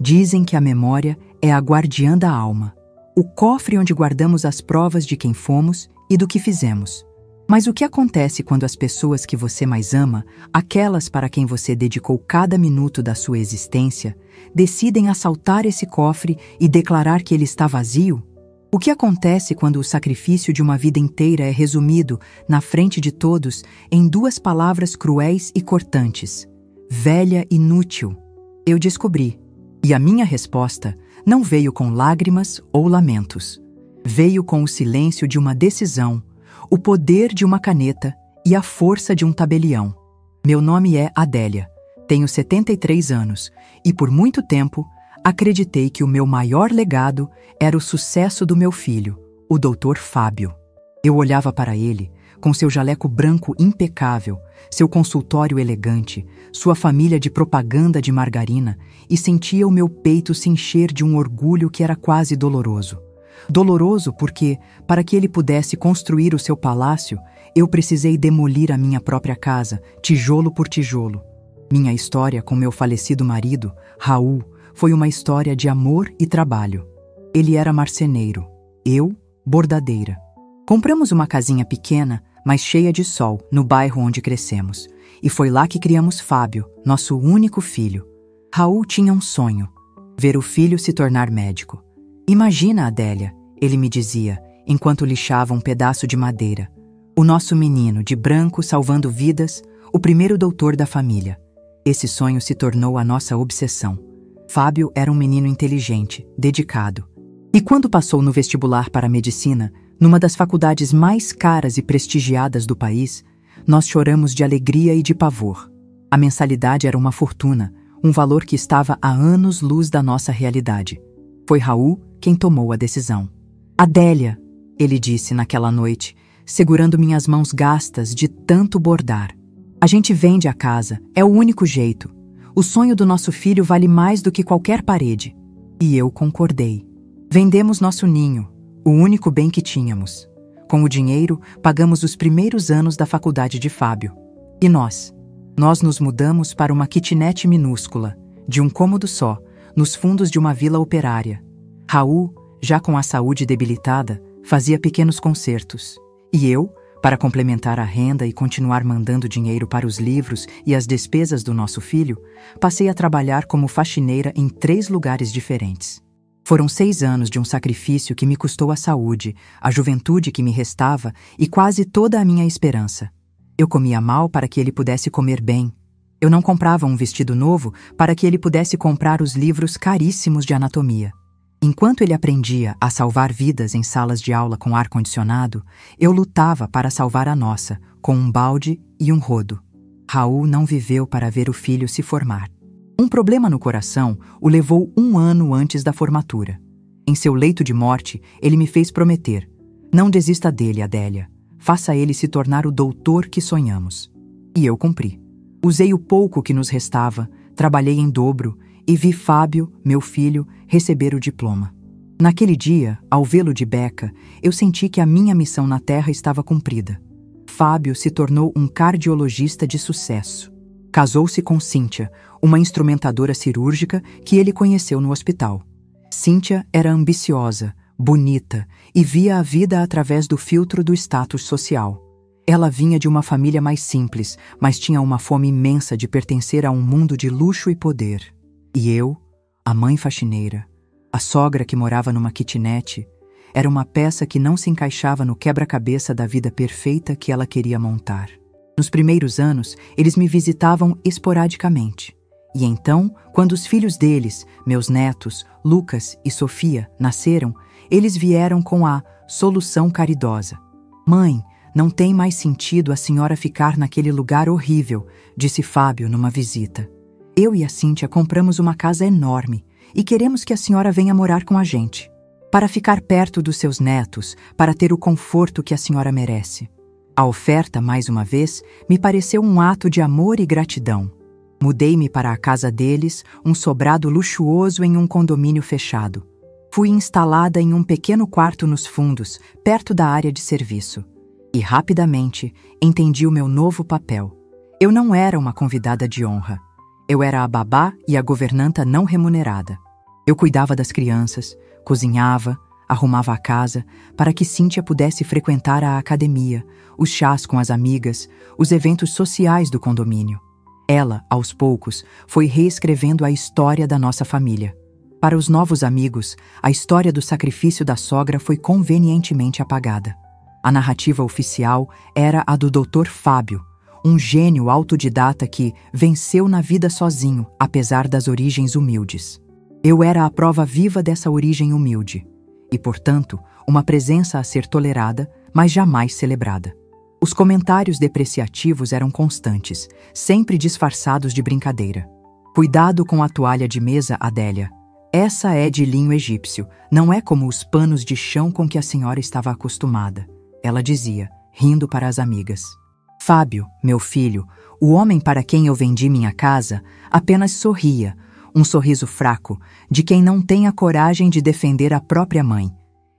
Dizem que a memória é a guardiã da alma, o cofre onde guardamos as provas de quem fomos e do que fizemos. Mas o que acontece quando as pessoas que você mais ama, aquelas para quem você dedicou cada minuto da sua existência, decidem assaltar esse cofre e declarar que ele está vazio? O que acontece quando o sacrifício de uma vida inteira é resumido, na frente de todos, em 2 palavras cruéis e cortantes: velha inútil? Eu descobri. E a minha resposta não veio com lágrimas ou lamentos. Veio com o silêncio de uma decisão, o poder de uma caneta e a força de um tabelião. Meu nome é Adélia, tenho 73 anos e por muito tempo acreditei que o meu maior legado era o sucesso do meu filho, o Dr. Fábio. Eu olhava para ele, com seu jaleco branco impecável, seu consultório elegante, sua família de propaganda de margarina, e sentia o meu peito se encher de um orgulho que era quase doloroso. Doloroso porque, para que ele pudesse construir o seu palácio, eu precisei demolir a minha própria casa, tijolo por tijolo. Minha história com meu falecido marido, Raul, foi uma história de amor e trabalho. Ele era marceneiro, eu, bordadeira. Compramos uma casinha pequena, mas cheia de sol, no bairro onde crescemos. E foi lá que criamos Fábio, nosso único filho. Raul tinha um sonho: ver o filho se tornar médico. Imagina, Adélia, ele me dizia, enquanto lixava um pedaço de madeira. O nosso menino, de branco, salvando vidas, o primeiro doutor da família. Esse sonho se tornou a nossa obsessão. Fábio era um menino inteligente, dedicado. E quando passou no vestibular para a medicina, numa das faculdades mais caras e prestigiadas do país, nós choramos de alegria e de pavor. A mensalidade era uma fortuna, um valor que estava a anos-luz da nossa realidade. Foi Raul quem tomou a decisão. Adélia, ele disse naquela noite, segurando minhas mãos gastas de tanto bordar. A gente vende a casa, é o único jeito. O sonho do nosso filho vale mais do que qualquer parede. E eu concordei. Vendemos nosso ninho, o único bem que tínhamos. Com o dinheiro, pagamos os primeiros anos da faculdade de Fábio. E nós? Nós nos mudamos para uma kitnet minúscula, de um cômodo só, nos fundos de uma vila operária. Raul, já com a saúde debilitada, fazia pequenos concertos. E eu, para complementar a renda e continuar mandando dinheiro para os livros e as despesas do nosso filho, passei a trabalhar como faxineira em 3 lugares diferentes. Foram 6 anos de um sacrifício que me custou a saúde, a juventude que me restava e quase toda a minha esperança. Eu comia mal para que ele pudesse comer bem. Eu não comprava um vestido novo para que ele pudesse comprar os livros caríssimos de anatomia. Enquanto ele aprendia a salvar vidas em salas de aula com ar-condicionado, eu lutava para salvar a nossa, com um balde e um rodo. Raul não viveu para ver o filho se formar. Um problema no coração o levou 1 ano antes da formatura. Em seu leito de morte, ele me fez prometer: não desista dele, Adélia. Faça ele se tornar o doutor que sonhamos. E eu cumpri. Usei o pouco que nos restava, trabalhei em dobro e vi Fábio, meu filho, receber o diploma. Naquele dia, ao vê-lo de beca, eu senti que a minha missão na Terra estava cumprida. Fábio se tornou um cardiologista de sucesso. Casou-se com Cíntia, uma instrumentadora cirúrgica que ele conheceu no hospital. Cíntia era ambiciosa, bonita e via a vida através do filtro do status social. Ela vinha de uma família mais simples, mas tinha uma fome imensa de pertencer a um mundo de luxo e poder. E eu, a mãe faxineira, a sogra que morava numa kitnet, era uma peça que não se encaixava no quebra-cabeça da vida perfeita que ela queria montar. Nos primeiros anos, eles me visitavam esporadicamente. E então, quando os filhos deles, meus netos, Lucas e Sofia, nasceram, eles vieram com a solução caridosa. Mãe, não tem mais sentido a senhora ficar naquele lugar horrível, disse Fábio numa visita. Eu e a Cíntia compramos uma casa enorme e queremos que a senhora venha morar com a gente, para ficar perto dos seus netos, para ter o conforto que a senhora merece. A oferta, mais uma vez, me pareceu um ato de amor e gratidão. Mudei-me para a casa deles, um sobrado luxuoso em um condomínio fechado. Fui instalada em um pequeno quarto nos fundos, perto da área de serviço. E rapidamente entendi o meu novo papel. Eu não era uma convidada de honra. Eu era a babá e a governanta não remunerada. Eu cuidava das crianças, cozinhava, arrumava a casa para que Cíntia pudesse frequentar a academia, os chás com as amigas, os eventos sociais do condomínio. Ela, aos poucos, foi reescrevendo a história da nossa família. Para os novos amigos, a história do sacrifício da sogra foi convenientemente apagada. A narrativa oficial era a do Dr. Fábio, um gênio autodidata que venceu na vida sozinho, apesar das origens humildes. Eu era a prova viva dessa origem humilde e, portanto, uma presença a ser tolerada, mas jamais celebrada. Os comentários depreciativos eram constantes, sempre disfarçados de brincadeira. Cuidado com a toalha de mesa, Adélia. Essa é de linho egípcio, não é como os panos de chão com que a senhora estava acostumada, ela dizia, rindo para as amigas. Fábio, meu filho, o homem para quem eu vendi minha casa, apenas sorria, um sorriso fraco, de quem não tem a coragem de defender a própria mãe.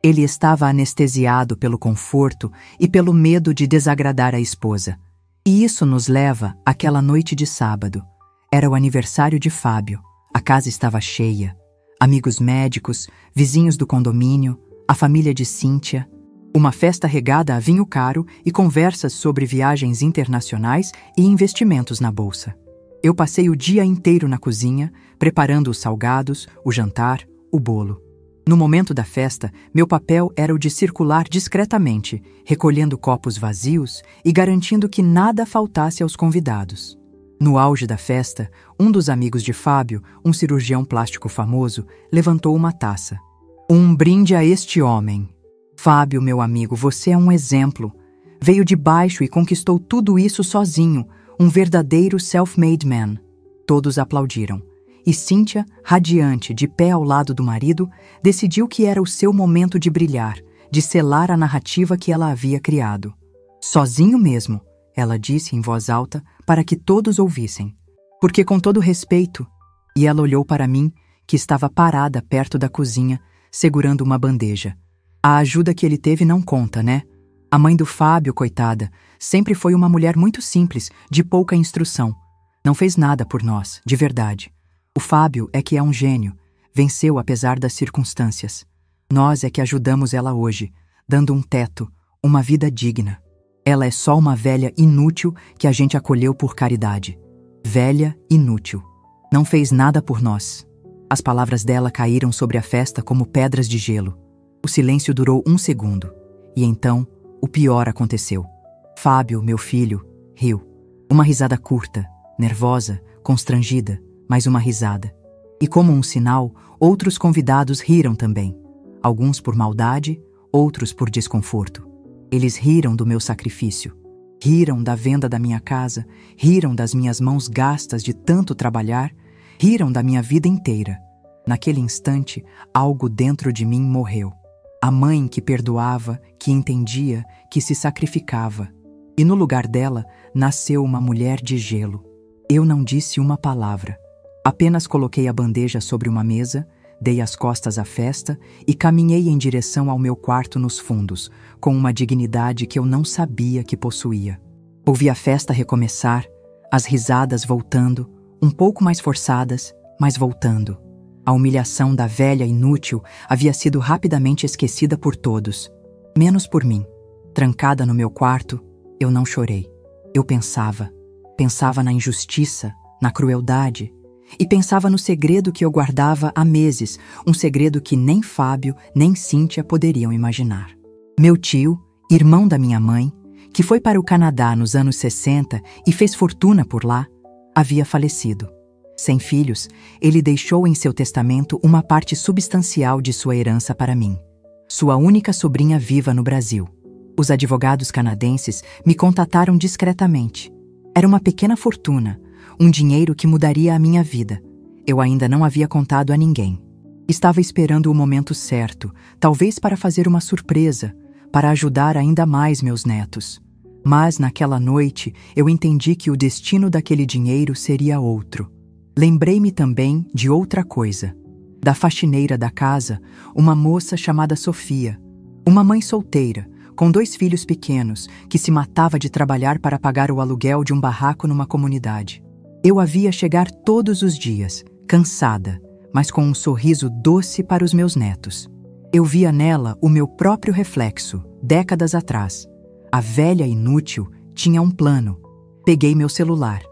Ele estava anestesiado pelo conforto e pelo medo de desagradar a esposa. E isso nos leva àquela noite de sábado. Era o aniversário de Fábio. A casa estava cheia. Amigos médicos, vizinhos do condomínio, a família de Cíntia. Uma festa regada a vinho caro e conversas sobre viagens internacionais e investimentos na bolsa. Eu passei o dia inteiro na cozinha, preparando os salgados, o jantar, o bolo. No momento da festa, meu papel era o de circular discretamente, recolhendo copos vazios e garantindo que nada faltasse aos convidados. No auge da festa, um dos amigos de Fábio, um cirurgião plástico famoso, levantou uma taça. Um brinde a este homem. Fábio, meu amigo, você é um exemplo. Veio de baixo e conquistou tudo isso sozinho, um verdadeiro self-made man. Todos aplaudiram. E Cíntia, radiante, de pé ao lado do marido, decidiu que era o seu momento de brilhar, de selar a narrativa que ela havia criado. Sozinho mesmo, ela disse em voz alta, para que todos ouvissem. Porque com todo respeito, e ela olhou para mim, que estava parada perto da cozinha, segurando uma bandeja. A ajuda que ele teve não conta, né? A mãe do Fábio, coitada, sempre foi uma mulher muito simples, de pouca instrução. Não fez nada por nós, de verdade. O Fábio é que é um gênio, venceu apesar das circunstâncias. Nós é que ajudamos ela hoje, dando um teto, uma vida digna. Ela é só uma velha inútil que a gente acolheu por caridade. Velha inútil. Não fez nada por nós. As palavras dela caíram sobre a festa como pedras de gelo. O silêncio durou 1 segundo. E então, o pior aconteceu. Fábio, meu filho, riu. Uma risada curta, nervosa, constrangida, mas uma risada. E como um sinal, outros convidados riram também. Alguns por maldade, outros por desconforto. Eles riram do meu sacrifício. Riram da venda da minha casa, riram das minhas mãos gastas de tanto trabalhar, riram da minha vida inteira. Naquele instante, algo dentro de mim morreu. A mãe que perdoava, que entendia, que se sacrificava. E no lugar dela, nasceu uma mulher de gelo. Eu não disse uma palavra. Apenas coloquei a bandeja sobre uma mesa, dei as costas à festa e caminhei em direção ao meu quarto nos fundos, com uma dignidade que eu não sabia que possuía. Ouvi a festa recomeçar, as risadas voltando, um pouco mais forçadas, mas voltando. A humilhação da velha inútil havia sido rapidamente esquecida por todos, menos por mim. Trancada no meu quarto, eu não chorei. Eu pensava na injustiça, na crueldade, e pensava no segredo que eu guardava há meses, um segredo que nem Fábio nem Cíntia poderiam imaginar. Meu tio, irmão da minha mãe, que foi para o Canadá nos anos 60 e fez fortuna por lá, havia falecido. Sem filhos, ele deixou em seu testamento uma parte substancial de sua herança para mim, sua única sobrinha viva no Brasil. Os advogados canadenses me contataram discretamente. Era uma pequena fortuna, um dinheiro que mudaria a minha vida. Eu ainda não havia contado a ninguém. Estava esperando o momento certo, talvez para fazer uma surpresa, para ajudar ainda mais meus netos. Mas naquela noite eu entendi que o destino daquele dinheiro seria outro. Lembrei-me também de outra coisa. Da faxineira da casa, uma moça chamada Sofia, uma mãe solteira, com 2 filhos pequenos, que se matava de trabalhar para pagar o aluguel de um barraco numa comunidade. Eu a via chegar todos os dias, cansada, mas com um sorriso doce para os meus netos. Eu via nela o meu próprio reflexo, décadas atrás. A velha inútil tinha um plano. Peguei meu celular.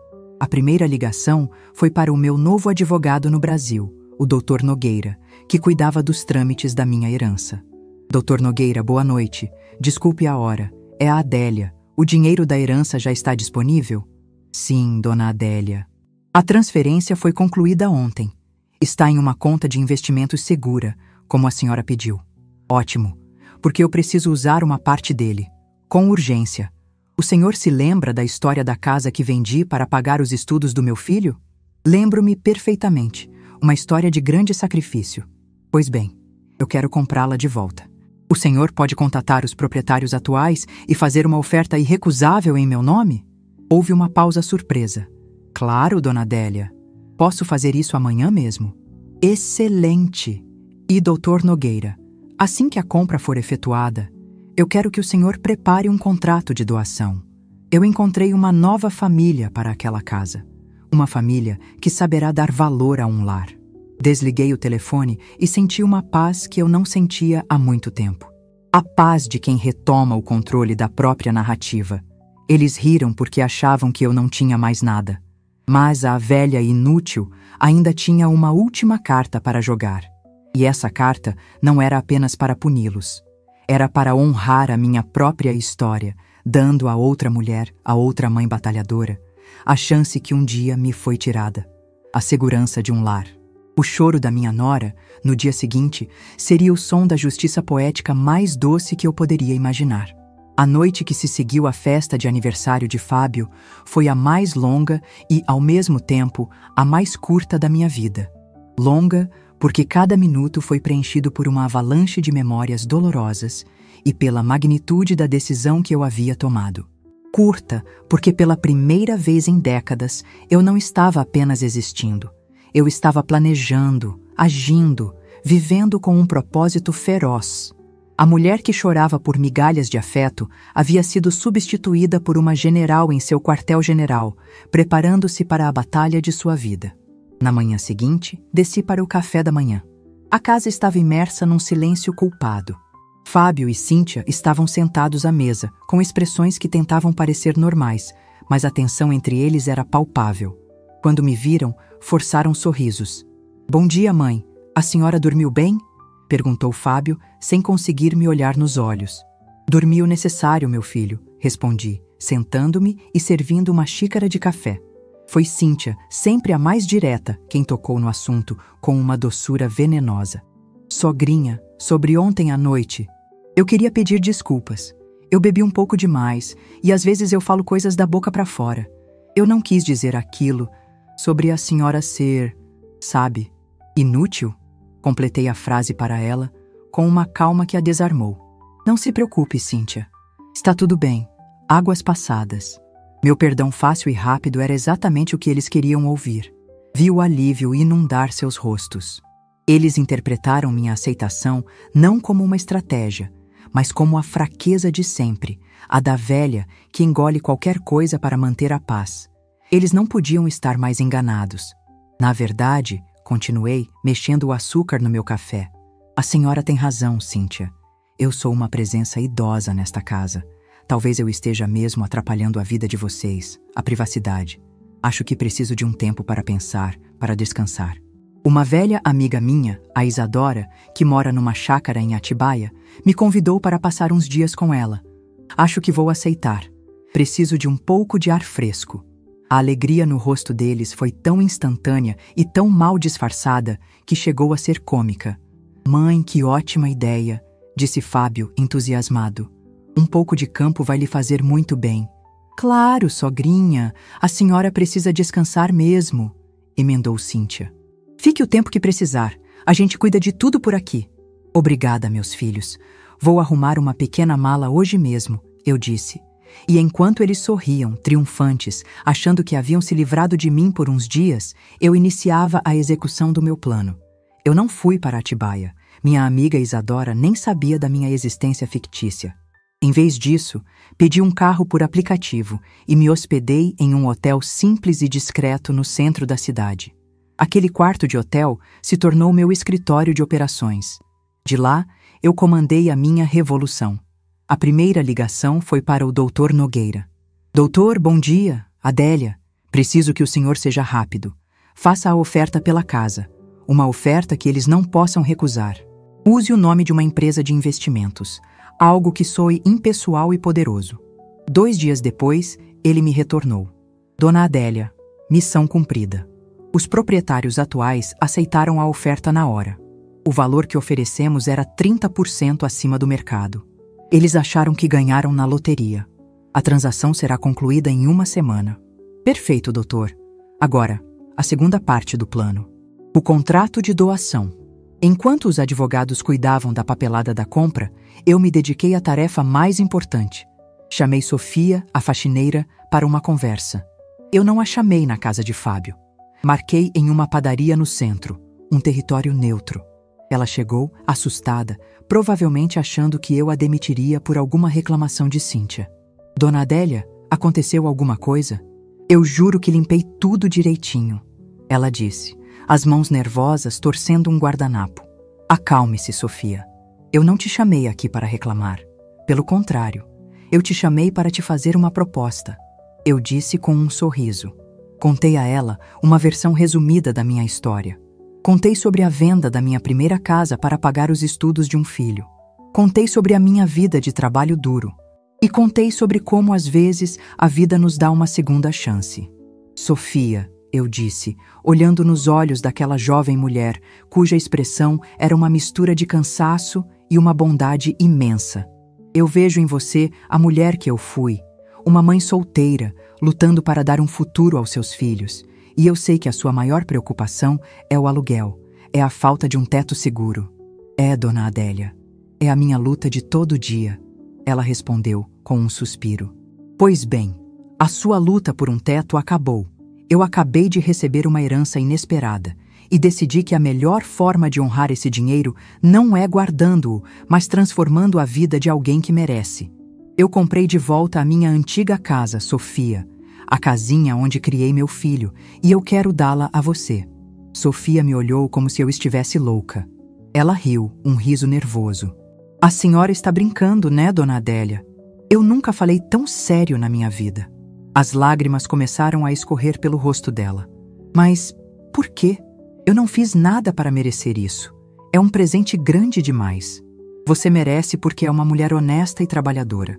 A primeira ligação foi para o meu novo advogado no Brasil, o Dr. Nogueira, que cuidava dos trâmites da minha herança. Dr. Nogueira, boa noite. Desculpe a hora. É a Adélia. O dinheiro da herança já está disponível? Sim, dona Adélia. A transferência foi concluída ontem. Está em uma conta de investimentos segura, como a senhora pediu. Ótimo, porque eu preciso usar uma parte dele, com urgência. O senhor se lembra da história da casa que vendi para pagar os estudos do meu filho? Lembro-me perfeitamente. Uma história de grande sacrifício. Pois bem, eu quero comprá-la de volta. O senhor pode contatar os proprietários atuais e fazer uma oferta irrecusável em meu nome? Houve uma pausa surpresa. Claro, dona Adélia. Posso fazer isso amanhã mesmo. Excelente! E doutor Nogueira, assim que a compra for efetuada, eu quero que o senhor prepare um contrato de doação. Eu encontrei uma nova família para aquela casa. Uma família que saberá dar valor a um lar. Desliguei o telefone e senti uma paz que eu não sentia há muito tempo. A paz de quem retoma o controle da própria narrativa. Eles riram porque achavam que eu não tinha mais nada. Mas a velha inútil ainda tinha uma última carta para jogar. E essa carta não era apenas para puni-los. Era para honrar a minha própria história, dando a outra mulher, a outra mãe batalhadora, a chance que um dia me foi tirada. A segurança de um lar. O choro da minha nora, no dia seguinte, seria o som da justiça poética mais doce que eu poderia imaginar. A noite que se seguiu à festa de aniversário de Fábio foi a mais longa e, ao mesmo tempo, a mais curta da minha vida. Longa porque cada minuto foi preenchido por uma avalanche de memórias dolorosas e pela magnitude da decisão que eu havia tomado. Curta porque pela primeira vez em décadas eu não estava apenas existindo. Eu estava planejando, agindo, vivendo com um propósito feroz. A mulher que chorava por migalhas de afeto havia sido substituída por uma general em seu quartel-general, preparando-se para a batalha de sua vida. Na manhã seguinte, desci para o café da manhã. A casa estava imersa num silêncio culpado. Fábio e Cíntia estavam sentados à mesa, com expressões que tentavam parecer normais, mas a tensão entre eles era palpável. Quando me viram, forçaram sorrisos. "Bom dia, mãe. A senhora dormiu bem?" perguntou Fábio, sem conseguir me olhar nos olhos. "Dormi o necessário, meu filho", respondi, sentando-me e servindo uma xícara de café. Foi Cíntia, sempre a mais direta, quem tocou no assunto, com uma doçura venenosa. "Sogrinha, sobre ontem à noite. Eu queria pedir desculpas. Eu bebi um pouco demais e às vezes eu falo coisas da boca para fora. Eu não quis dizer aquilo sobre a senhora ser, sabe, inútil." Completei a frase para ela, com uma calma que a desarmou. "Não se preocupe, Cíntia. Está tudo bem. Águas passadas." Meu perdão fácil e rápido era exatamente o que eles queriam ouvir. Vi o alívio inundar seus rostos. Eles interpretaram minha aceitação não como uma estratégia, mas como a fraqueza de sempre, a da velha que engole qualquer coisa para manter a paz. Eles não podiam estar mais enganados. Na verdade, continuei, mexendo o açúcar no meu café. "A senhora tem razão, Cíntia. Eu sou uma presença idosa nesta casa. Talvez eu esteja mesmo atrapalhando a vida de vocês, a privacidade. Acho que preciso de um tempo para pensar, para descansar." Uma velha amiga minha, a Isadora, que mora numa chácara em Atibaia, me convidou para passar uns dias com ela. Acho que vou aceitar. Preciso de um pouco de ar fresco. A alegria no rosto deles foi tão instantânea e tão mal disfarçada que chegou a ser cômica. "Mãe, que ótima ideia", disse Fábio, entusiasmado. "Um pouco de campo vai lhe fazer muito bem." "Claro, sogrinha, a senhora precisa descansar mesmo", emendou Cíntia. "Fique o tempo que precisar, a gente cuida de tudo por aqui." "Obrigada, meus filhos. Vou arrumar uma pequena mala hoje mesmo", eu disse. E enquanto eles sorriam, triunfantes, achando que haviam se livrado de mim por uns dias, eu iniciava a execução do meu plano. Eu não fui para Atibaia. Minha amiga Isadora nem sabia da minha existência fictícia. Em vez disso, pedi um carro por aplicativo e me hospedei em um hotel simples e discreto no centro da cidade. Aquele quarto de hotel se tornou meu escritório de operações. De lá, eu comandei a minha revolução. A primeira ligação foi para o Dr. Nogueira. Doutor, bom dia. Adélia, preciso que o senhor seja rápido. Faça a oferta pela casa. Uma oferta que eles não possam recusar. Use o nome de uma empresa de investimentos. Algo que soe impessoal e poderoso. 2 dias depois, ele me retornou. Dona Adélia, missão cumprida. Os proprietários atuais aceitaram a oferta na hora. O valor que oferecemos era 30% acima do mercado. Eles acharam que ganharam na loteria. A transação será concluída em 1 semana. Perfeito, doutor. Agora, a segunda parte do plano. O contrato de doação. Enquanto os advogados cuidavam da papelada da compra, eu me dediquei à tarefa mais importante. Chamei Sofia, a faxineira, para uma conversa. Eu não a chamei na casa de Fábio. Marquei em uma padaria no centro, um território neutro. Ela chegou, assustada, provavelmente achando que eu a demitiria por alguma reclamação de Cíntia. Dona Adélia, aconteceu alguma coisa? Eu juro que limpei tudo direitinho. Ela disse, as mãos nervosas torcendo um guardanapo. Acalme-se, Sofia. Eu não te chamei aqui para reclamar. Pelo contrário, eu te chamei para te fazer uma proposta. Eu disse com um sorriso. Contei a ela uma versão resumida da minha história. Contei sobre a venda da minha primeira casa para pagar os estudos de um filho. Contei sobre a minha vida de trabalho duro. E contei sobre como, às vezes, a vida nos dá uma segunda chance. Sofia, eu disse, olhando nos olhos daquela jovem mulher, cuja expressão era uma mistura de cansaço e uma bondade imensa. Eu vejo em você a mulher que eu fui, uma mãe solteira, lutando para dar um futuro aos seus filhos. E eu sei que a sua maior preocupação é o aluguel, é a falta de um teto seguro. É, dona Adélia, é a minha luta de todo dia. Ela respondeu com um suspiro. Pois bem, a sua luta por um teto acabou. Eu acabei de receber uma herança inesperada e decidi que a melhor forma de honrar esse dinheiro não é guardando-o, mas transformando a vida de alguém que merece. Eu comprei de volta a minha antiga casa, Sofia, a casinha onde criei meu filho, e eu quero dá-la a você. Sofia me olhou como se eu estivesse louca. Ela riu, um riso nervoso. A senhora está brincando, né, dona Adélia? Eu nunca falei tão sério na minha vida. As lágrimas começaram a escorrer pelo rosto dela. Mas por quê? Eu não fiz nada para merecer isso. É um presente grande demais. Você merece porque é uma mulher honesta e trabalhadora.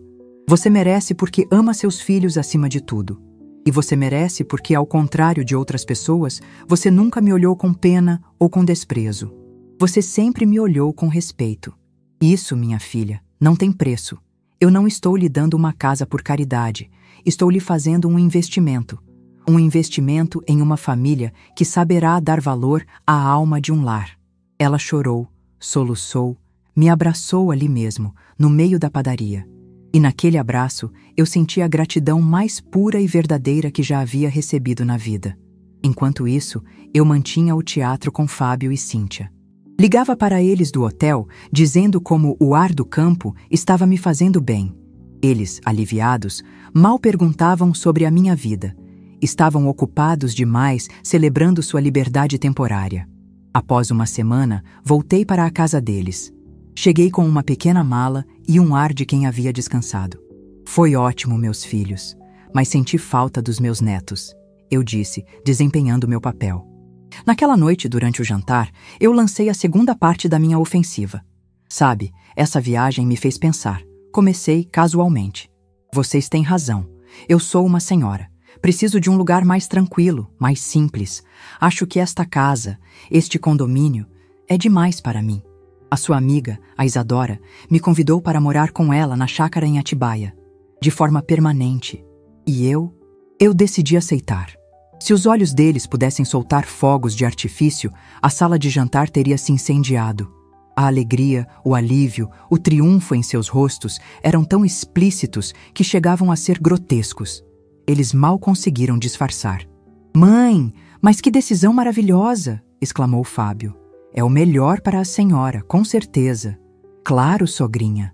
Você merece porque ama seus filhos acima de tudo. E você merece porque, ao contrário de outras pessoas, você nunca me olhou com pena ou com desprezo. Você sempre me olhou com respeito. Isso, minha filha, não tem preço. Eu não estou lhe dando uma casa por caridade. Estou lhe fazendo um investimento. Um investimento em uma família que saberá dar valor à alma de um lar. Ela chorou, soluçou, me abraçou ali mesmo, no meio da padaria. E naquele abraço, eu senti a gratidão mais pura e verdadeira que já havia recebido na vida. Enquanto isso, eu mantinha o teatro com Fábio e Cíntia. Ligava para eles do hotel, dizendo como o ar do campo estava me fazendo bem. Eles, aliviados, mal perguntavam sobre a minha vida. Estavam ocupados demais celebrando sua liberdade temporária. Após uma semana, voltei para a casa deles. Cheguei com uma pequena mala e um ar de quem havia descansado. Foi ótimo, meus filhos, mas senti falta dos meus netos, eu disse, desempenhando meu papel. Naquela noite, durante o jantar, eu lancei a segunda parte da minha ofensiva. Sabe, essa viagem me fez pensar. Comecei casualmente. Vocês têm razão. Eu sou uma senhora. Preciso de um lugar mais tranquilo, mais simples. Acho que esta casa, este condomínio, é demais para mim. A sua amiga, a Isadora, me convidou para morar com ela na chácara em Atibaia, de forma permanente. E eu decidi aceitar. Se os olhos deles pudessem soltar fogos de artifício, a sala de jantar teria se incendiado. A alegria, o alívio, o triunfo em seus rostos eram tão explícitos que chegavam a ser grotescos. Eles mal conseguiram disfarçar. "Mãe, mas que decisão maravilhosa!" exclamou Fábio. "É o melhor para a senhora, com certeza." "Claro, sogrinha."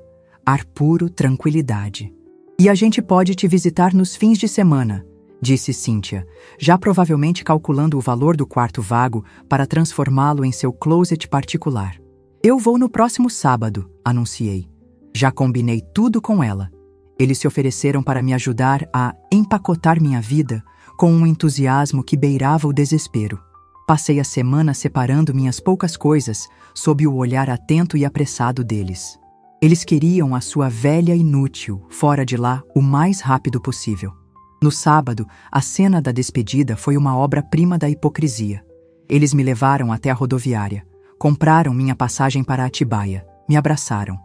ar puro, tranquilidade. E a gente pode te visitar nos fins de semana, disse Cíntia, já provavelmente calculando o valor do quarto vago para transformá-lo em seu closet particular. Eu vou no próximo sábado, anunciei. Já combinei tudo com ela. Eles se ofereceram para me ajudar a empacotar minha vida com um entusiasmo que beirava o desespero. Passei a semana separando minhas poucas coisas sob o olhar atento e apressado deles. Eles queriam a sua velha inútil fora de lá o mais rápido possível. No sábado, a cena da despedida foi uma obra-prima da hipocrisia. Eles me levaram até a rodoviária, compraram minha passagem para Atibaia, me abraçaram.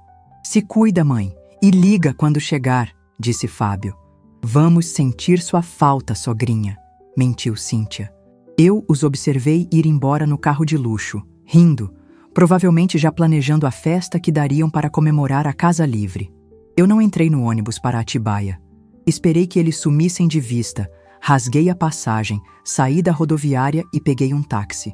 Se cuida, mãe, e liga quando chegar, disse Fábio. Vamos sentir sua falta, sogrinha, mentiu Cíntia. Eu os observei ir embora no carro de luxo, rindo, provavelmente já planejando a festa que dariam para comemorar a casa livre. Eu não entrei no ônibus para Atibaia. Esperei que eles sumissem de vista, rasguei a passagem, saí da rodoviária e peguei um táxi.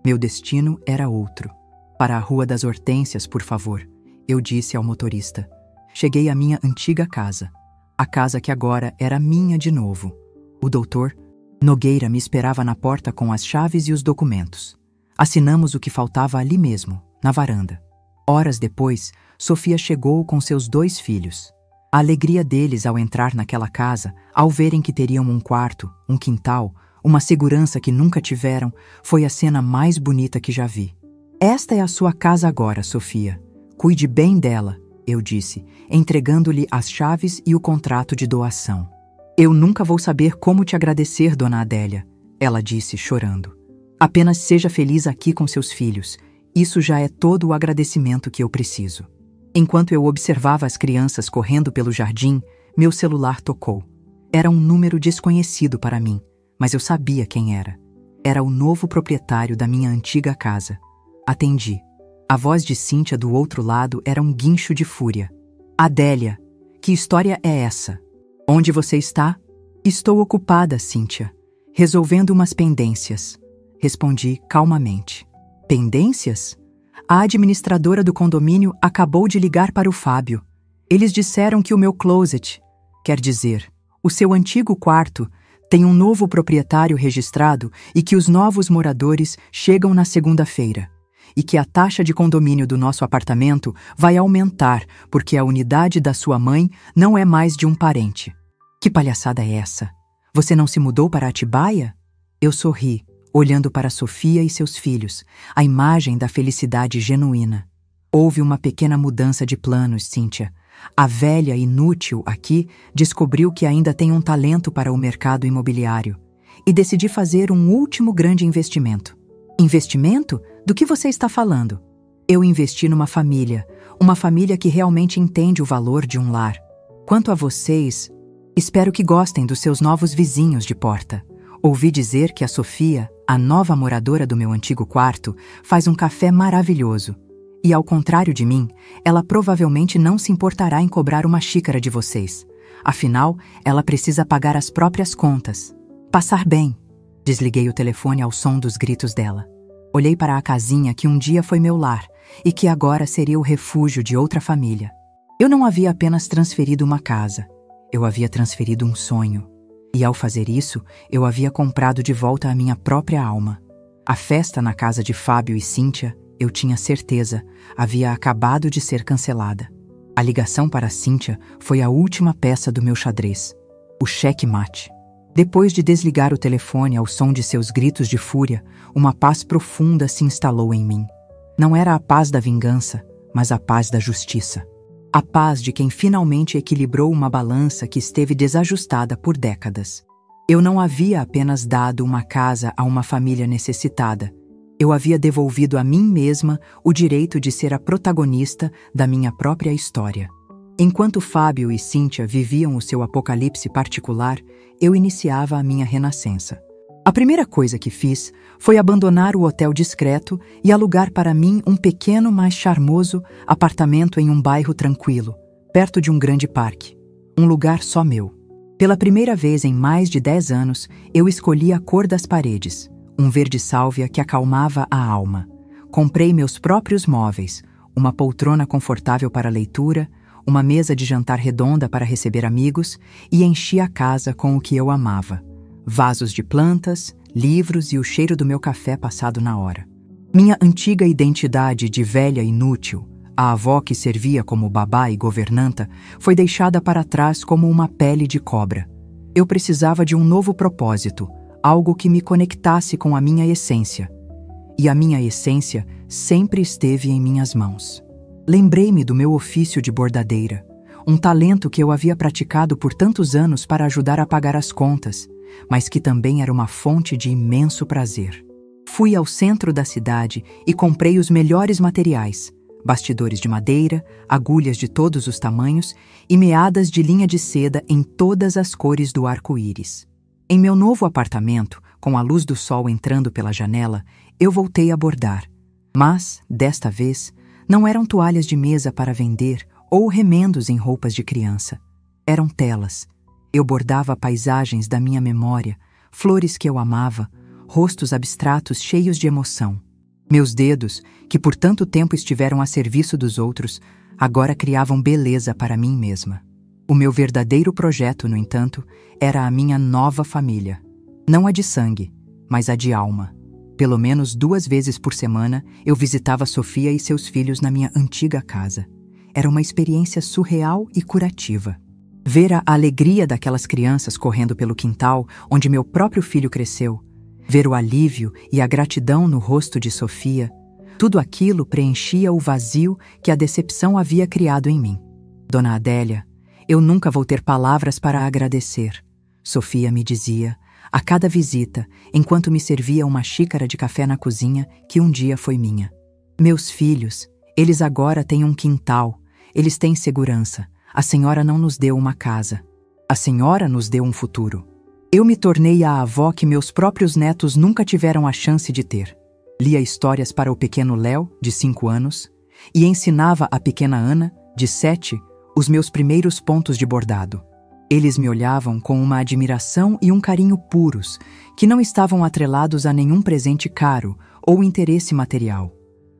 Meu destino era outro. Para a Rua das Hortênsias, por favor, eu disse ao motorista. Cheguei à minha antiga casa. A casa que agora era minha de novo. O doutor Nogueira me esperava na porta com as chaves e os documentos. Assinamos o que faltava ali mesmo, na varanda. Horas depois, Sofia chegou com seus 2 filhos. A alegria deles ao entrar naquela casa, ao verem que teriam um quarto, um quintal, uma segurança que nunca tiveram, foi a cena mais bonita que já vi. Esta é a sua casa agora, Sofia. Cuide bem dela, eu disse, entregando-lhe as chaves e o contrato de doação. Eu nunca vou saber como te agradecer, dona Adélia, ela disse, chorando. Apenas seja feliz aqui com seus filhos. Isso já é todo o agradecimento que eu preciso. Enquanto eu observava as crianças correndo pelo jardim, meu celular tocou. Era um número desconhecido para mim, mas eu sabia quem era. Era o novo proprietário da minha antiga casa. Atendi. A voz de Cíntia do outro lado era um guincho de fúria. Adélia, que história é essa? Onde você está? Estou ocupada, Cíntia, resolvendo umas pendências. Respondi calmamente. Pendências? A administradora do condomínio acabou de ligar para o Fábio. Eles disseram que o meu closet, quer dizer, o seu antigo quarto, tem um novo proprietário registrado e que os novos moradores chegam na segunda-feira. E que a taxa de condomínio do nosso apartamento vai aumentar porque a unidade da sua mãe não é mais de um parente. Que palhaçada é essa? Você não se mudou para Atibaia? Eu sorri, olhando para Sofia e seus filhos, a imagem da felicidade genuína. Houve uma pequena mudança de planos, Cíntia. A velha inútil aqui descobriu que ainda tem um talento para o mercado imobiliário e decidi fazer um último grande investimento. Investimento? Do que você está falando? Eu investi numa família que realmente entende o valor de um lar. Quanto a vocês, espero que gostem dos seus novos vizinhos de porta. Ouvi dizer que a Sofia, a nova moradora do meu antigo quarto, faz um café maravilhoso. E ao contrário de mim, ela provavelmente não se importará em cobrar uma xícara de vocês. Afinal, ela precisa pagar as próprias contas. Passar bem. Desliguei o telefone ao som dos gritos dela. Olhei para a casinha que um dia foi meu lar e que agora seria o refúgio de outra família. Eu não havia apenas transferido uma casa, eu havia transferido um sonho. E ao fazer isso, eu havia comprado de volta a minha própria alma. A festa na casa de Fábio e Cíntia, eu tinha certeza, havia acabado de ser cancelada. A ligação para Cíntia foi a última peça do meu xadrez, o cheque-mate. Depois de desligar o telefone ao som de seus gritos de fúria, uma paz profunda se instalou em mim. Não era a paz da vingança, mas a paz da justiça. A paz de quem finalmente equilibrou uma balança que esteve desajustada por décadas. Eu não havia apenas dado uma casa a uma família necessitada. Eu havia devolvido a mim mesma o direito de ser a protagonista da minha própria história. Enquanto Fábio e Cíntia viviam o seu apocalipse particular, eu iniciava a minha renascença. A primeira coisa que fiz foi abandonar o hotel discreto e alugar para mim um pequeno, mas charmoso apartamento em um bairro tranquilo, perto de um grande parque. Um lugar só meu. Pela primeira vez em mais de 10 anos, eu escolhi a cor das paredes, um verde sálvia que acalmava a alma. Comprei meus próprios móveis, uma poltrona confortável para leitura, uma mesa de jantar redonda para receber amigos e enchi a casa com o que eu amava: vasos de plantas, livros e o cheiro do meu café passado na hora. Minha antiga identidade de velha inútil, a avó que servia como babá e governanta, foi deixada para trás como uma pele de cobra. Eu precisava de um novo propósito, algo que me conectasse com a minha essência. E a minha essência sempre esteve em minhas mãos. Lembrei-me do meu ofício de bordadeira, um talento que eu havia praticado por tantos anos para ajudar a pagar as contas, mas que também era uma fonte de imenso prazer. Fui ao centro da cidade e comprei os melhores materiais: bastidores de madeira, agulhas de todos os tamanhos e meadas de linha de seda em todas as cores do arco-íris. Em meu novo apartamento, com a luz do sol entrando pela janela, eu voltei a bordar. Mas, desta vez, não eram toalhas de mesa para vender ou remendos em roupas de criança. Eram telas. Eu bordava paisagens da minha memória, flores que eu amava, rostos abstratos cheios de emoção. Meus dedos, que por tanto tempo estiveram a serviço dos outros, agora criavam beleza para mim mesma. O meu verdadeiro projeto, no entanto, era a minha nova família. Não a de sangue, mas a de alma. Pelo menos 2 vezes por semana, eu visitava Sofia e seus filhos na minha antiga casa. Era uma experiência surreal e curativa. Ver a alegria daquelas crianças correndo pelo quintal onde meu próprio filho cresceu, ver o alívio e a gratidão no rosto de Sofia, tudo aquilo preenchia o vazio que a decepção havia criado em mim. Dona Adélia, eu nunca vou ter palavras para agradecer, Sofia me dizia, a cada visita, enquanto me servia uma xícara de café na cozinha que um dia foi minha. Meus filhos, eles agora têm um quintal, eles têm segurança. A senhora não nos deu uma casa. A senhora nos deu um futuro. Eu me tornei a avó que meus próprios netos nunca tiveram a chance de ter. Lia histórias para o pequeno Léo, de 5 anos, e ensinava a pequena Ana, de 7, os meus primeiros pontos de bordado. Eles me olhavam com uma admiração e um carinho puros, que não estavam atrelados a nenhum presente caro ou interesse material.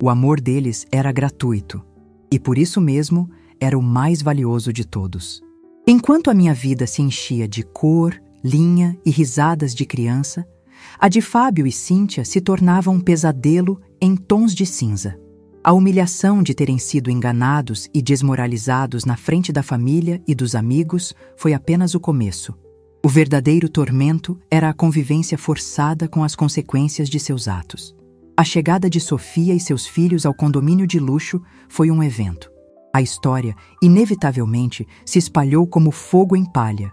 O amor deles era gratuito, e por isso mesmo era o mais valioso de todos. Enquanto a minha vida se enchia de cor, linha e risadas de criança, a de Fábio e Cíntia se tornava um pesadelo em tons de cinza. A humilhação de terem sido enganados e desmoralizados na frente da família e dos amigos foi apenas o começo. O verdadeiro tormento era a convivência forçada com as consequências de seus atos. A chegada de Sofia e seus filhos ao condomínio de luxo foi um evento. A história, inevitavelmente, se espalhou como fogo em palha.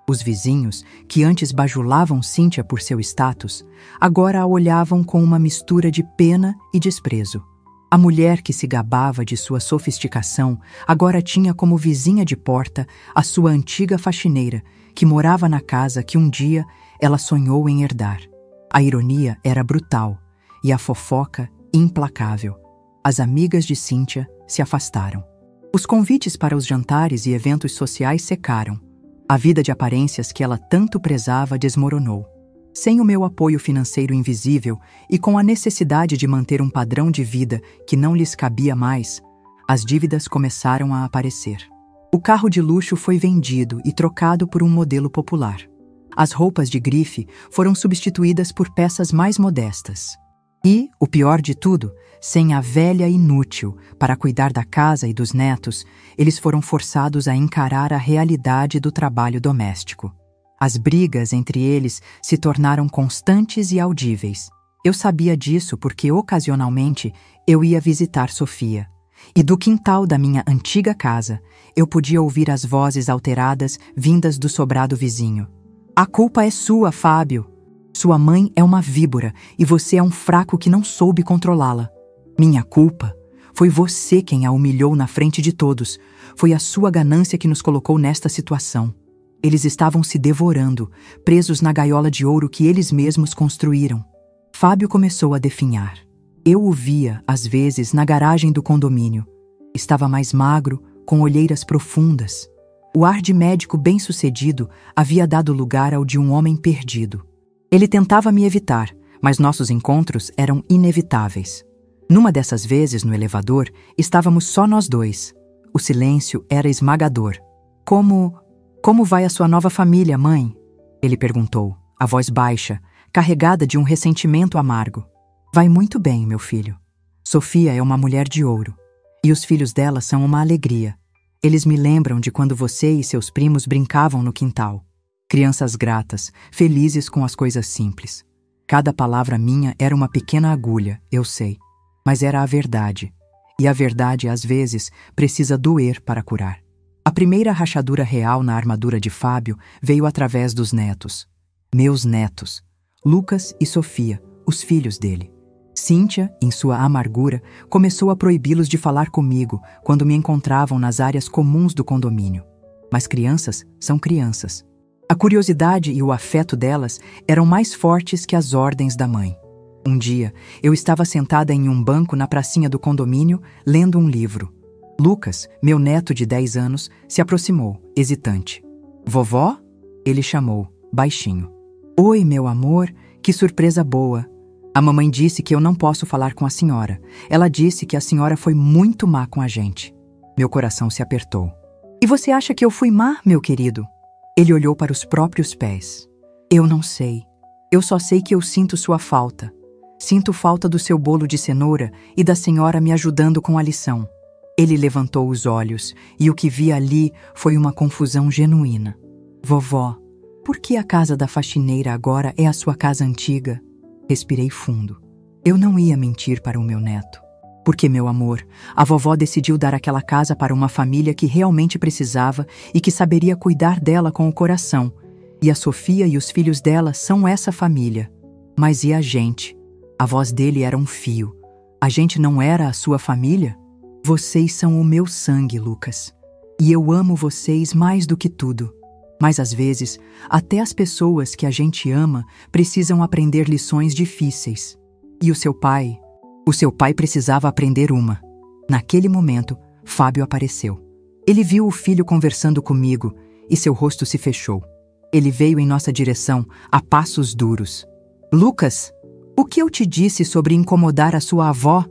Os vizinhos, que antes bajulavam Cíntia por seu status, agora a olhavam com uma mistura de pena e desprezo. A mulher que se gabava de sua sofisticação agora tinha como vizinha de porta a sua antiga faxineira, que morava na casa que um dia ela sonhou em herdar. A ironia era brutal e a fofoca implacável. As amigas de Cíntia se afastaram. Os convites para os jantares e eventos sociais secaram. A vida de aparências que ela tanto prezava desmoronou. Sem o meu apoio financeiro invisível e com a necessidade de manter um padrão de vida que não lhes cabia mais, as dívidas começaram a aparecer. O carro de luxo foi vendido e trocado por um modelo popular. As roupas de grife foram substituídas por peças mais modestas. E, o pior de tudo, sem a velha inútil para cuidar da casa e dos netos, eles foram forçados a encarar a realidade do trabalho doméstico. As brigas entre eles se tornaram constantes e audíveis. Eu sabia disso porque, ocasionalmente, eu ia visitar Sofia. E do quintal da minha antiga casa, eu podia ouvir as vozes alteradas vindas do sobrado vizinho. "A culpa é sua, Fábio. Sua mãe é uma víbora e você é um fraco que não soube controlá-la. Minha culpa? Foi você quem a humilhou na frente de todos. Foi a sua ganância que nos colocou nesta situação." Eles estavam se devorando, presos na gaiola de ouro que eles mesmos construíram. Fábio começou a definhar. Eu o via, às vezes, na garagem do condomínio. Estava mais magro, com olheiras profundas. O ar de médico bem-sucedido havia dado lugar ao de um homem perdido. Ele tentava me evitar, mas nossos encontros eram inevitáveis. Numa dessas vezes, no elevador, estávamos só nós dois. O silêncio era esmagador. Como vai a sua nova família, mãe? Ele perguntou, a voz baixa, carregada de um ressentimento amargo. Vai muito bem, meu filho. Sofia é uma mulher de ouro. E os filhos dela são uma alegria. Eles me lembram de quando você e seus primos brincavam no quintal. Crianças gratas, felizes com as coisas simples. Cada palavra minha era uma pequena agulha, eu sei. Mas era a verdade. E a verdade, às vezes, precisa doer para curar. A primeira rachadura real na armadura de Fábio veio através dos netos. Meus netos. Lucas e Sofia, os filhos dele. Cíntia, em sua amargura, começou a proibi-los de falar comigo quando me encontravam nas áreas comuns do condomínio. Mas crianças são crianças. A curiosidade e o afeto delas eram mais fortes que as ordens da mãe. Um dia, eu estava sentada em um banco na pracinha do condomínio, lendo um livro. Lucas, meu neto de 10 anos, se aproximou, hesitante. Vovó? Ele chamou, baixinho. Oi, meu amor, que surpresa boa. A mamãe disse que eu não posso falar com a senhora. Ela disse que a senhora foi muito má com a gente. Meu coração se apertou. E você acha que eu fui má, meu querido? Ele olhou para os próprios pés. Eu não sei. Eu só sei que eu sinto sua falta. Sinto falta do seu bolo de cenoura e da senhora me ajudando com a lição. Ele levantou os olhos e o que vi ali foi uma confusão genuína. Vovó, por que a casa da faxineira agora é a sua casa antiga? Respirei fundo. Eu não ia mentir para o meu neto. Porque, meu amor, a vovó decidiu dar aquela casa para uma família que realmente precisava e que saberia cuidar dela com o coração. E a Sofia e os filhos dela são essa família. Mas e a gente? A voz dele era um fio. A gente não era a sua família? Vocês são o meu sangue, Lucas. E eu amo vocês mais do que tudo. Mas às vezes, até as pessoas que a gente ama precisam aprender lições difíceis. E o seu pai precisava aprender uma. Naquele momento, Fábio apareceu. Ele viu o filho conversando comigo e seu rosto se fechou. Ele veio em nossa direção a passos duros. Lucas, o que eu te disse sobre incomodar a sua avó?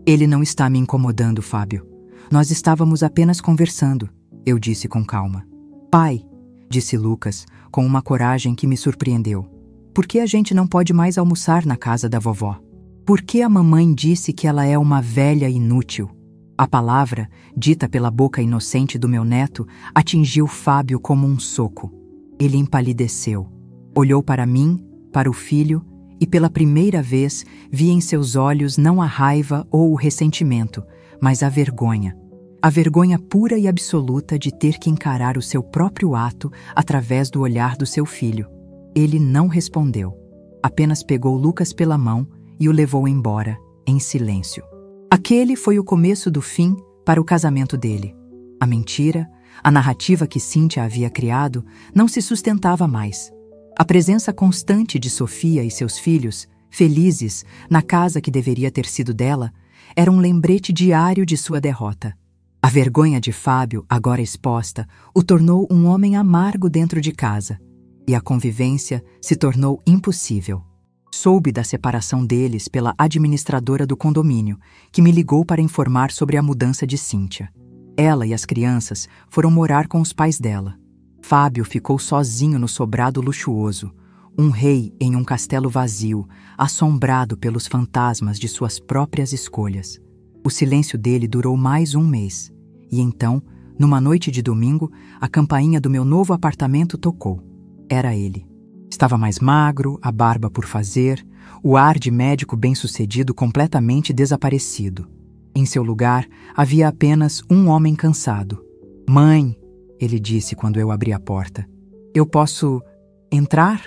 Ele não está me incomodando, Fábio. Nós estávamos apenas conversando, eu disse com calma. Pai, disse Lucas, com uma coragem que me surpreendeu. Por que a gente não pode mais almoçar na casa da vovó? Por que a mamãe disse que ela é uma velha inútil? A palavra, dita pela boca inocente do meu neto, atingiu Fábio como um soco. Ele empalideceu. Olhou para mim, para o filho, e pela primeira vez vi em seus olhos não a raiva ou o ressentimento, mas a vergonha. A vergonha pura e absoluta de ter que encarar o seu próprio ato através do olhar do seu filho. Ele não respondeu. Apenas pegou Lucas pela mão e o levou embora, em silêncio. Aquele foi o começo do fim para o casamento dele. A mentira, a narrativa que Cíntia havia criado, não se sustentava mais. A presença constante de Sofia e seus filhos, felizes, na casa que deveria ter sido dela, era um lembrete diário de sua derrota. A vergonha de Fábio, agora exposta, o tornou um homem amargo dentro de casa, e a convivência se tornou impossível. Soube da separação deles pela administradora do condomínio, que me ligou para informar sobre a mudança de Cíntia. Ela e as crianças foram morar com os pais dela. Fábio ficou sozinho no sobrado luxuoso, um rei em um castelo vazio, assombrado pelos fantasmas de suas próprias escolhas. O silêncio dele durou mais um mês, e então, numa noite de domingo, a campainha do meu novo apartamento tocou. Era ele. Estava mais magro, a barba por fazer, o ar de médico bem-sucedido completamente desaparecido. Em seu lugar, havia apenas um homem cansado. Mãe, ele disse quando eu abri a porta. Eu posso entrar?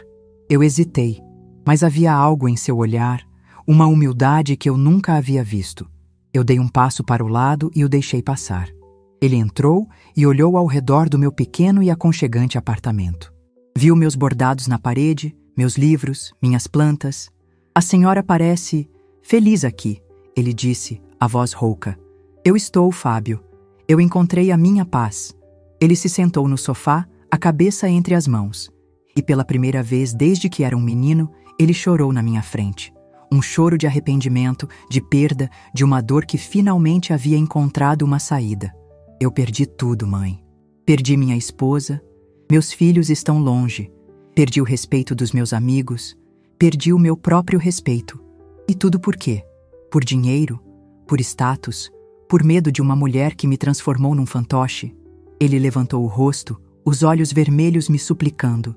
Eu hesitei, mas havia algo em seu olhar, uma humildade que eu nunca havia visto. Eu dei um passo para o lado e o deixei passar. Ele entrou e olhou ao redor do meu pequeno e aconchegante apartamento. Viu meus bordados na parede, meus livros, minhas plantas. A senhora parece feliz aqui, ele disse, a voz rouca. Eu estou, Fábio. Eu encontrei a minha paz. Ele se sentou no sofá, a cabeça entre as mãos. E pela primeira vez desde que era um menino, ele chorou na minha frente. Um choro de arrependimento, de perda, de uma dor que finalmente havia encontrado uma saída. Eu perdi tudo, mãe. Perdi minha esposa, meus filhos estão longe, perdi o respeito dos meus amigos, perdi o meu próprio respeito. E tudo por quê? Por dinheiro? Por status? Por medo de uma mulher que me transformou num fantoche? Ele levantou o rosto, os olhos vermelhos me suplicando.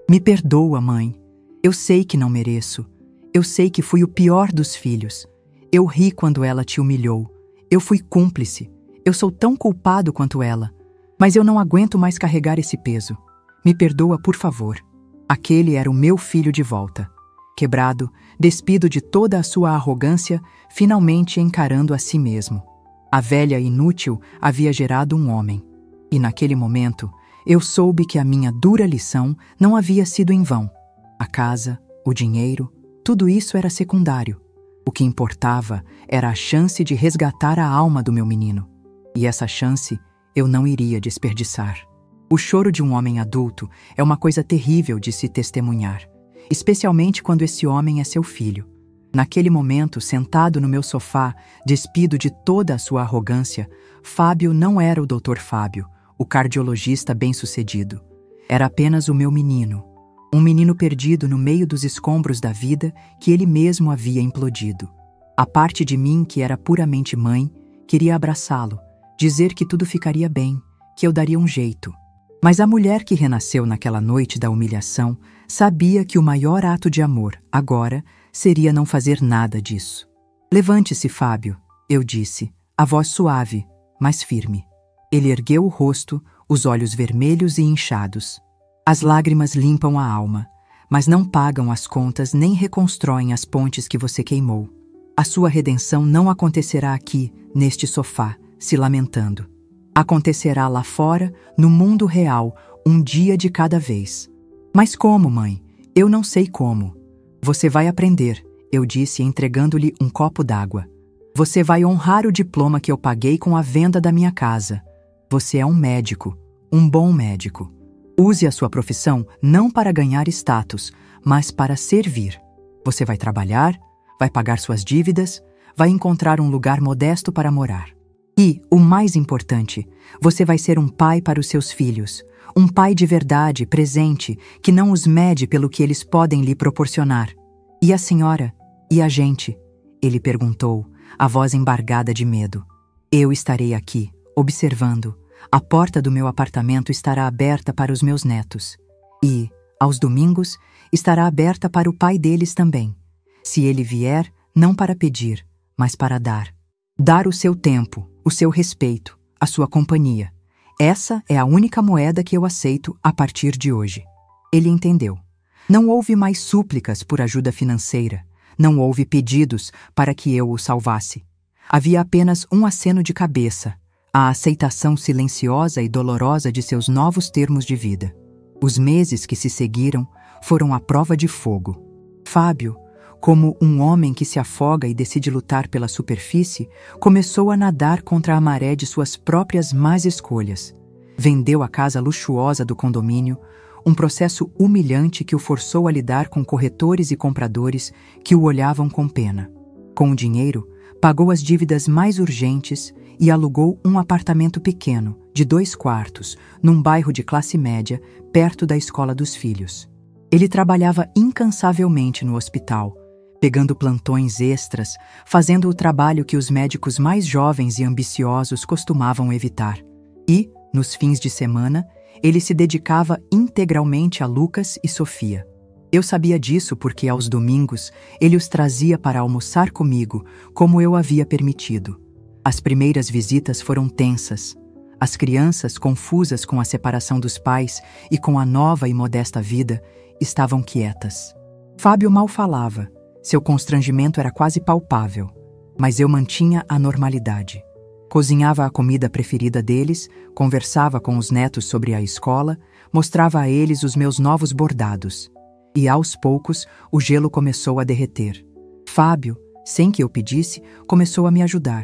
Me perdoa, mãe. Eu sei que não mereço. Eu sei que fui o pior dos filhos. Eu ri quando ela te humilhou. Eu fui cúmplice. Eu sou tão culpado quanto ela. Mas eu não aguento mais carregar esse peso. Me perdoa, por favor. Aquele era o meu filho de volta. Quebrado, despido de toda a sua arrogância, finalmente encarando a si mesmo. A velha inútil havia gerado um homem. E naquele momento, eu soube que a minha dura lição não havia sido em vão. A casa, o dinheiro, tudo isso era secundário. O que importava era a chance de resgatar a alma do meu menino. E essa chance eu não iria desperdiçar. O choro de um homem adulto é uma coisa terrível de se testemunhar, especialmente quando esse homem é seu filho. Naquele momento, sentado no meu sofá, despido de toda a sua arrogância, Fábio não era o Dr. Fábio, o cardiologista bem-sucedido. Era apenas o meu menino, um menino perdido no meio dos escombros da vida que ele mesmo havia implodido. A parte de mim, que era puramente mãe, queria abraçá-lo, dizer que tudo ficaria bem, que eu daria um jeito. Mas a mulher que renasceu naquela noite da humilhação sabia que o maior ato de amor, agora, seria não fazer nada disso. Levante-se, Fábio, eu disse, a voz suave, mas firme. Ele ergueu o rosto, os olhos vermelhos e inchados. As lágrimas limpam a alma, mas não pagam as contas nem reconstroem as pontes que você queimou. A sua redenção não acontecerá aqui, neste sofá, se lamentando. Acontecerá lá fora, no mundo real, um dia de cada vez. Mas como, mãe? Eu não sei como. Você vai aprender, eu disse, entregando-lhe um copo d'água. Você vai honrar o diploma que eu paguei com a venda da minha casa. Você é um médico, um bom médico. Use a sua profissão não para ganhar status, mas para servir. Você vai trabalhar, vai pagar suas dívidas, vai encontrar um lugar modesto para morar. E, o mais importante, você vai ser um pai para os seus filhos, um pai de verdade, presente, que não os mede pelo que eles podem lhe proporcionar. E a senhora? E a gente? Ele perguntou, a voz embargada de medo. Eu estarei aqui, observando. A porta do meu apartamento estará aberta para os meus netos. E, aos domingos, estará aberta para o pai deles também. Se ele vier, não para pedir, mas para dar. Dar o seu tempo, o seu respeito, a sua companhia. Essa é a única moeda que eu aceito a partir de hoje. Ele entendeu. Não houve mais súplicas por ajuda financeira. Não houve pedidos para que eu o salvasse. Havia apenas um aceno de cabeça, a aceitação silenciosa e dolorosa de seus novos termos de vida. Os meses que se seguiram foram a prova de fogo. Fábio, como um homem que se afoga e decide lutar pela superfície, começou a nadar contra a maré de suas próprias más escolhas. Vendeu a casa luxuosa do condomínio, um processo humilhante que o forçou a lidar com corretores e compradores que o olhavam com pena. Com o dinheiro, pagou as dívidas mais urgentes e alugou um apartamento pequeno, de 2 quartos, num bairro de classe média, perto da escola dos filhos. Ele trabalhava incansavelmente no hospital, pegando plantões extras, fazendo o trabalho que os médicos mais jovens e ambiciosos costumavam evitar. E, nos fins de semana, ele se dedicava integralmente a Lucas e Sofia. Eu sabia disso porque, aos domingos, ele os trazia para almoçar comigo, como eu havia permitido. As primeiras visitas foram tensas. As crianças, confusas com a separação dos pais e com a nova e modesta vida, estavam quietas. Fábio mal falava. Seu constrangimento era quase palpável, mas eu mantinha a normalidade. Cozinhava a comida preferida deles, conversava com os netos sobre a escola, mostrava a eles os meus novos bordados. E aos poucos, o gelo começou a derreter. Fábio, sem que eu pedisse, começou a me ajudar.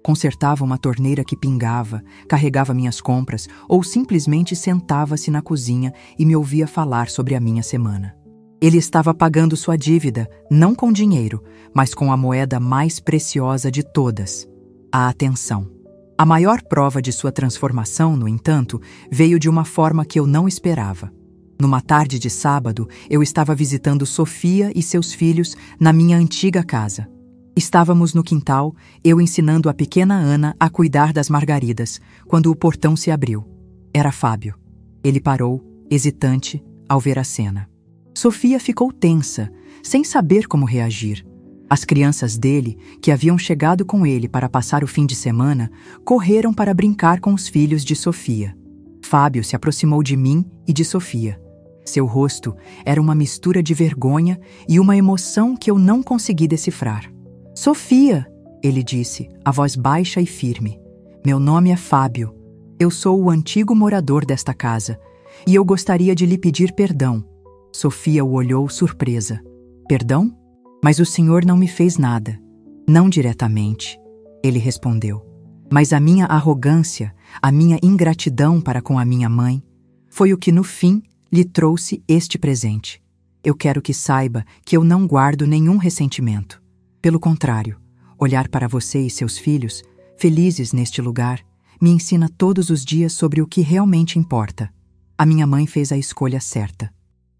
Consertava uma torneira que pingava, carregava minhas compras ou simplesmente sentava-se na cozinha e me ouvia falar sobre a minha semana. Ele estava pagando sua dívida, não com dinheiro, mas com a moeda mais preciosa de todas, a atenção. A maior prova de sua transformação, no entanto, veio de uma forma que eu não esperava. Numa tarde de sábado, eu estava visitando Sofia e seus filhos na minha antiga casa. Estávamos no quintal, eu ensinando a pequena Ana a cuidar das margaridas, quando o portão se abriu. Era Fábio. Ele parou, hesitante, ao ver a cena. Sofia ficou tensa, sem saber como reagir. As crianças dele, que haviam chegado com ele para passar o fim de semana, correram para brincar com os filhos de Sofia. Fábio se aproximou de mim e de Sofia. Seu rosto era uma mistura de vergonha e uma emoção que eu não consegui decifrar. "Sofia", ele disse, a voz baixa e firme. "Meu nome é Fábio. Eu sou o antigo morador desta casa e eu gostaria de lhe pedir perdão." Sofia o olhou surpresa. "Perdão? Mas o senhor não me fez nada." "Não diretamente", ele respondeu. "Mas a minha arrogância, a minha ingratidão para com a minha mãe, foi o que no fim lhe trouxe este presente. Eu quero que saiba que eu não guardo nenhum ressentimento. Pelo contrário, olhar para você e seus filhos, felizes neste lugar, me ensina todos os dias sobre o que realmente importa. A minha mãe fez a escolha certa.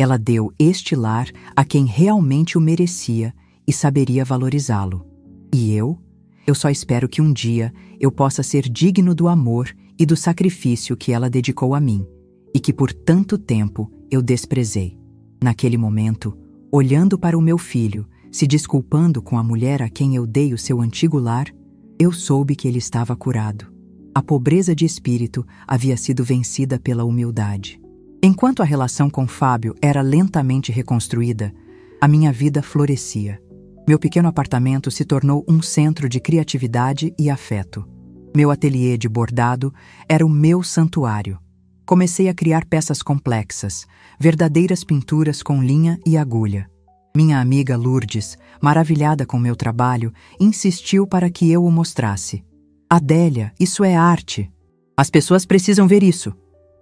Ela deu este lar a quem realmente o merecia e saberia valorizá-lo. E eu só espero que um dia eu possa ser digno do amor e do sacrifício que ela dedicou a mim, e que por tanto tempo eu desprezei." Naquele momento, olhando para o meu filho, se desculpando com a mulher a quem eu dei o seu antigo lar, eu soube que ele estava curado. A pobreza de espírito havia sido vencida pela humildade. Enquanto a relação com Fábio era lentamente reconstruída, a minha vida florescia. Meu pequeno apartamento se tornou um centro de criatividade e afeto. Meu ateliê de bordado era o meu santuário. Comecei a criar peças complexas, verdadeiras pinturas com linha e agulha. Minha amiga Lourdes, maravilhada com meu trabalho, insistiu para que eu o mostrasse. "Adélia, isso é arte. As pessoas precisam ver isso."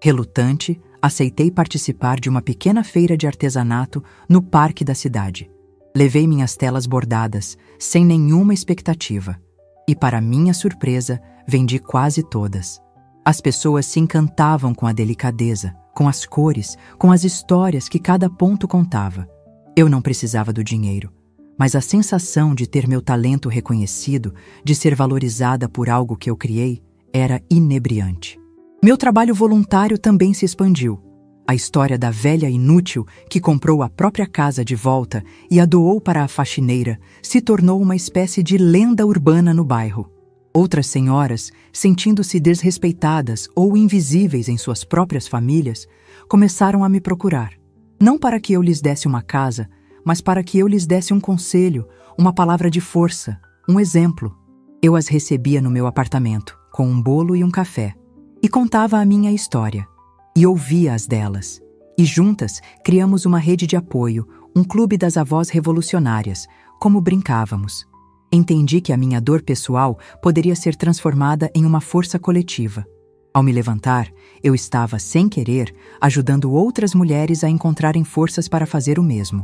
Relutante, aceitei participar de uma pequena feira de artesanato no parque da cidade. Levei minhas telas bordadas, sem nenhuma expectativa. E, para minha surpresa, vendi quase todas. As pessoas se encantavam com a delicadeza, com as cores, com as histórias que cada ponto contava. Eu não precisava do dinheiro, mas a sensação de ter meu talento reconhecido, de ser valorizada por algo que eu criei, era inebriante. Meu trabalho voluntário também se expandiu. A história da velha inútil que comprou a própria casa de volta e a doou para a faxineira se tornou uma espécie de lenda urbana no bairro. Outras senhoras, sentindo-se desrespeitadas ou invisíveis em suas próprias famílias, começaram a me procurar. Não para que eu lhes desse uma casa, mas para que eu lhes desse um conselho, uma palavra de força, um exemplo. Eu as recebia no meu apartamento, com um bolo e um café, e contava a minha história, e ouvia as delas. E juntas criamos uma rede de apoio, um clube das avós revolucionárias, como brincávamos. Entendi que a minha dor pessoal poderia ser transformada em uma força coletiva. Ao me levantar, eu estava, sem querer, ajudando outras mulheres a encontrarem forças para fazer o mesmo.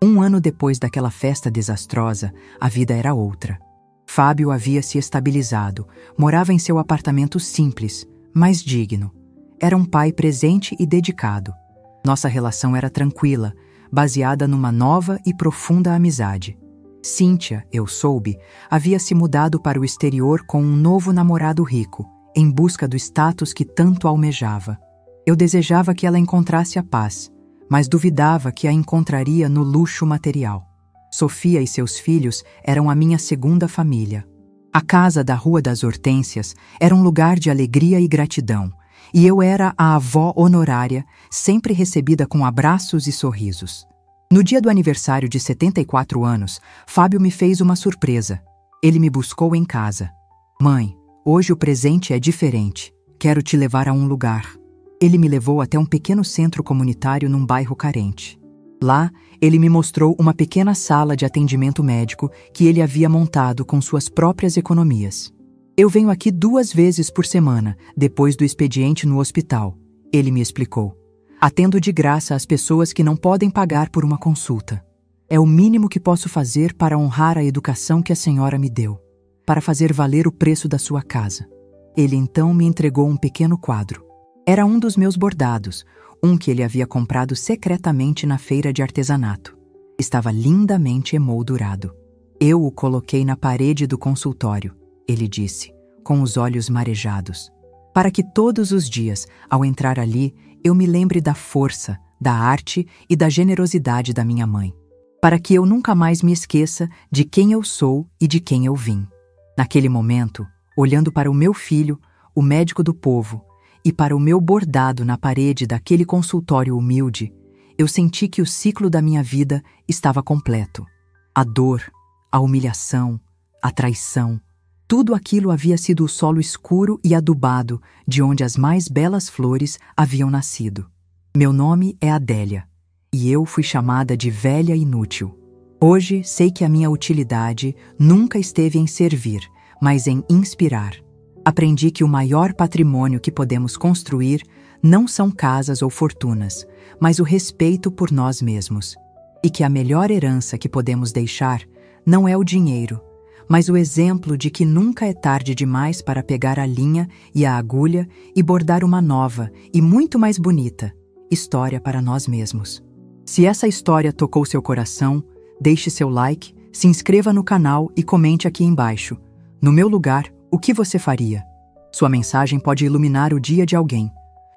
1 ano depois daquela festa desastrosa, a vida era outra. Fábio havia se estabilizado, morava em seu apartamento simples, mas digno. Era um pai presente e dedicado. Nossa relação era tranquila, baseada numa nova e profunda amizade. Cíntia, eu soube, havia se mudado para o exterior com um novo namorado rico, em busca do status que tanto almejava. Eu desejava que ela encontrasse a paz, mas duvidava que a encontraria no luxo material. Sofia e seus filhos eram a minha segunda família. A casa da Rua das Hortênsias era um lugar de alegria e gratidão, e eu era a avó honorária, sempre recebida com abraços e sorrisos. No dia do aniversário de 74 anos, Fábio me fez uma surpresa. Ele me buscou em casa. "Mãe, hoje o presente é diferente. Quero te levar a um lugar." Ele me levou até um pequeno centro comunitário num bairro carente. Lá, ele me mostrou uma pequena sala de atendimento médico que ele havia montado com suas próprias economias. "Eu venho aqui 2 vezes por semana, depois do expediente no hospital", ele me explicou. "Atendo de graça as pessoas que não podem pagar por uma consulta. É o mínimo que posso fazer para honrar a educação que a senhora me deu, para fazer valer o preço da sua casa." Ele então me entregou um pequeno quadro. Era um dos meus bordados, um que ele havia comprado secretamente na feira de artesanato. Estava lindamente emoldurado. Eu o coloquei na parede do consultório, ele disse, com os olhos marejados, para que todos os dias, ao entrar ali, eu me lembre da força, da arte e da generosidade da minha mãe. Para que eu nunca mais me esqueça de quem eu sou e de quem eu vim. Naquele momento, olhando para o meu filho, o médico do povo, e para o meu bordado na parede daquele consultório humilde, eu senti que o ciclo da minha vida estava completo. A dor, a humilhação, a traição, tudo aquilo havia sido o solo escuro e adubado de onde as mais belas flores haviam nascido. Meu nome é Adélia, e eu fui chamada de velha inútil. Hoje sei que a minha utilidade nunca esteve em servir, mas em inspirar. Aprendi que o maior patrimônio que podemos construir não são casas ou fortunas, mas o respeito por nós mesmos. E que a melhor herança que podemos deixar não é o dinheiro, mas o exemplo de que nunca é tarde demais para pegar a linha e a agulha e bordar uma nova e muito mais bonita história para nós mesmos. Se essa história tocou seu coração, deixe seu like, se inscreva no canal e comente aqui embaixo. No meu lugar, o que você faria? Sua mensagem pode iluminar o dia de alguém.